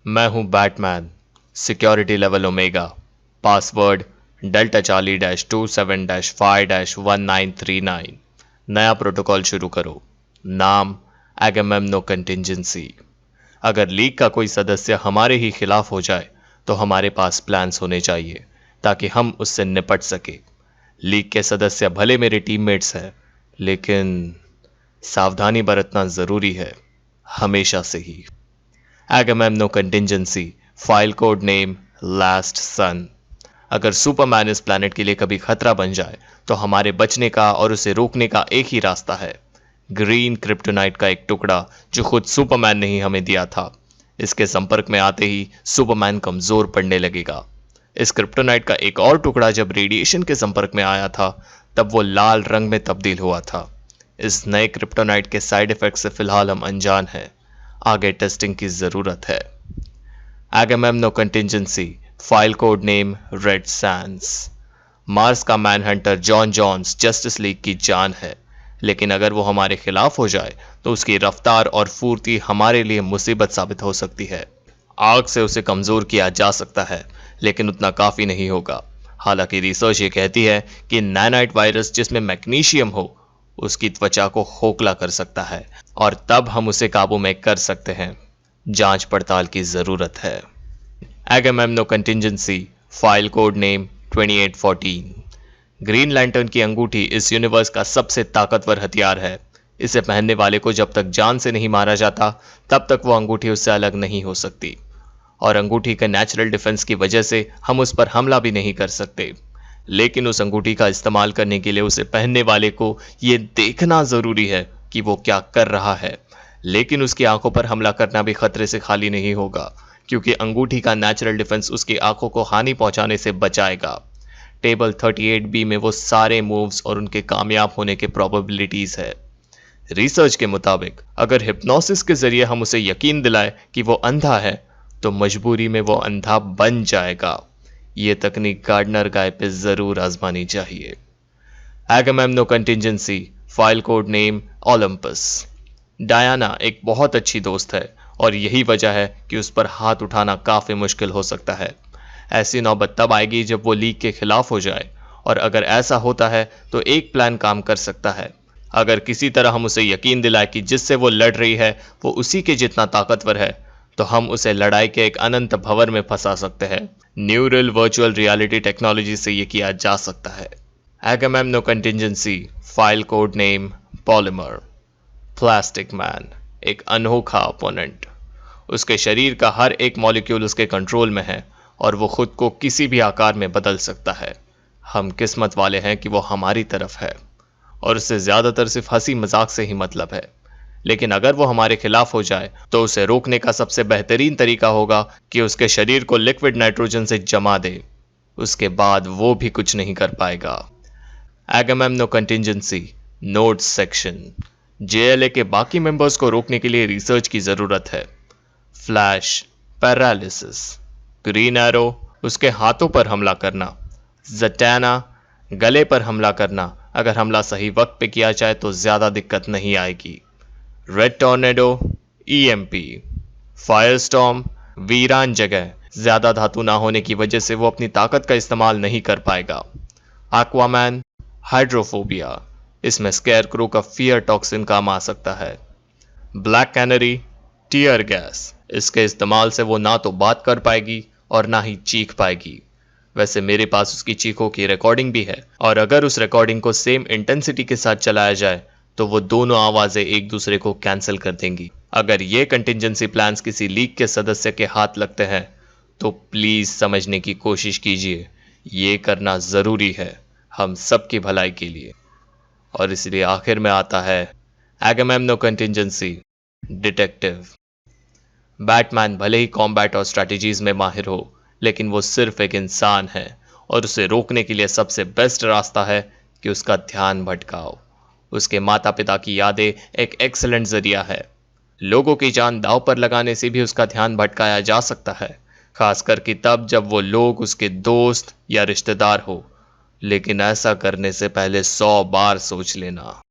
मैं हूं Batman. Security level omega. Password delta Charlie -27-5-1939। नया प्रोटोकॉल शुरू करो। नाम एगेमेम्नो कंटिंजेंसी। अगर लीग का कोई सदस्य हमारे ही खिलाफ हो जाए तो हमारे पास प्लान्स होने चाहिए ताकि हम उससे निपट सके। लीग के सदस्य भले मेरे टीममेट्स हैं, लेकिन सावधानी बरतना जरूरी है, हमेशा से ही। Agamemnon contingency. File code name last son. अगर सुपरमैन इस प्लैनेट के लिए कभी खतरा बन जाए तो हमारे बचने का और उसे रोकने का एक ही रास्ता है, ग्रीन क्रिप्टोनाइट का एक टुकड़ा जो खुद सुपरमैन ने ही हमें दिया था। इसके संपर्क में आते ही सुपरमैन कमजोर पड़ने लगेगा। इस क्रिप्टोनाइट का एक और टुकड़ा जब रेडिएशन के संपर्क में आया था तब वो लाल रंग में तब्दील हुआ था। इस नए क्रिप्टोनाइट के साइड इफेक्ट से फिलहाल हम अनजान हैं, आगे टेस्टिंग की जरूरत है। Agamemnon contingency. File code name red sands. Mars का man hunter John Jones justice league की जान है, लेकिन अगर वो हमारे खिलाफ हो जाए तो उसकी रफ्तार और फुर्ती हमारे लिए मुसीबत साबित हो सकती है। आग से उसे कमजोर किया जा सकता है, लेकिन उतना काफी नहीं होगा। हालांकि रिसर्च ये कहती है कि नैनाइट वायरस जिसमें मैग्नीशियम हो उसकी त्वचा को खोखला कर सकता है, और तब हम उसे काबू में कर सकते हैं। जांच पड़ताल की जरूरत है। Agamemnon contingency. File code name 2814। Green Lantern की अंगूठी इस यूनिवर्स का सबसे ताकतवर हथियार है। इसे पहनने वाले को जब तक जान से नहीं मारा जाता तब तक वो अंगूठी उससे अलग नहीं हो सकती, और अंगूठी के नेचुरल डिफेंस की वजह से हम उस पर हमला भी नहीं कर सकते। लेकिन उस अंगूठी का इस्तेमाल करने के लिए उसे पहनने वाले को यह देखना जरूरी है कि वो क्या कर रहा है। लेकिन उसकी आंखों पर हमला करना भी खतरे से खाली नहीं होगा, क्योंकि अंगूठी का नेचुरल डिफेंस उसकी आंखों को हानि पहुंचाने से बचाएगा। टेबल 38B में वो सारे मूव्स और उनके कामयाब होने के प्रोबेबिलिटीज है। रिसर्च के मुताबिक अगर हिप्नोसिस के जरिए हम उसे यकीन दिलाए कि वो अंधा है तो मजबूरी में वो अंधा बन जाएगा। ये तकनीक गार्डनर गाय पे जरूर आजमानी चाहिए। Agamemnon contingency. File code name Olympus. Diana एक बहुत अच्छी दोस्त है, और यही वजह है कि उस पर हाथ उठाना काफी मुश्किल हो सकता है। ऐसी नौबत तब आएगी जब वो लीग के खिलाफ हो जाए, और अगर ऐसा होता है तो एक प्लान काम कर सकता है। अगर किसी तरह हम उसे यकीन दिलाए कि जिससे वो लड़ रही है वो उसी के जितना ताकतवर है, तो हम उसे लड़ाई के एक अनंत भंवर में फंसा सकते हैं। न्यूरल वर्चुअल रियलिटी टेक्नोलॉजी से यह किया जा सकता है। Agamemnon contingency. File code name polymer. Plastic Man एक अनोखा ओपोनेंट। उसके शरीर का हर एक मॉलिक्यूल उसके कंट्रोल में है, और वो खुद को किसी भी आकार में बदल सकता है। हम किस्मत वाले हैं कि वो हमारी तरफ है, और उससे ज्यादातर सिर्फ हंसी मजाक से ही मतलब है। लेकिन अगर वो हमारे खिलाफ हो जाए तो उसे रोकने का सबसे बेहतरीन तरीका होगा कि उसके शरीर को लिक्विड नाइट्रोजन से जमा दे। उसके बाद वो भी कुछ नहीं कर पाएगा। Agamemnon contingency. Notes section. JLA के बाकी मेंबर्स को रोकने के लिए रिसर्च की जरूरत है। Flash paralysis. ग्रीन एरो उसके हाथों पर हमला करना। जटैना गले पर हमला करना। अगर हमला सही वक्त पे किया जाए तो ज्यादा दिक्कत नहीं आएगी। Red tornado EMP. फायरस्टॉर्म वीरान जगह, ज्यादा धातु ना होने की वजह से वो अपनी ताकत का इस्तेमाल नहीं कर पाएगा। एक्वामैन हाइड्रोफोबिया, इसमें स्केयर क्रू का फियर टॉक्सिन काम आ सकता है। ब्लैक कैनरी टीयर गैस, इसके इस्तेमाल से वो ना तो बात कर पाएगी और ना ही चीख पाएगी। वैसे मेरे पास उसकी चीखों की रिकॉर्डिंग भी है, और अगर उस रिकॉर्डिंग को सेम इंटेंसिटी के साथ चलाया जाए तो वो दोनों आवाजें एक दूसरे को कैंसिल कर देंगी। अगर ये कंटिंजेंसी प्लान्स किसी लीग के सदस्य के हाथ लगते हैं तो प्लीज समझने की कोशिश कीजिए। ये करना जरूरी है हम सबकी भलाई के लिए। और इसलिए आखिर में आता है एगेमेम्नो कंटिंजेंसी डिटेक्टिव। बैटमैन भले ही कॉम्बैट और स्ट्रैटेजीज में माहिर हो, लेकिन वो सिर्फ एक इंसान है, और उसे रोकने के लिए सबसे बेस्ट रास्ता है कि उसका ध्यान भटकाओ। उसके माता पिता की यादें एक एक्सीलेंट जरिया है। लोगों की जान दांव पर लगाने से भी उसका ध्यान भटकाया जा सकता है, खासकर कि तब जब वो लोग उसके दोस्त या रिश्तेदार हो। लेकिन ऐसा करने से पहले 100 बार सोच लेना।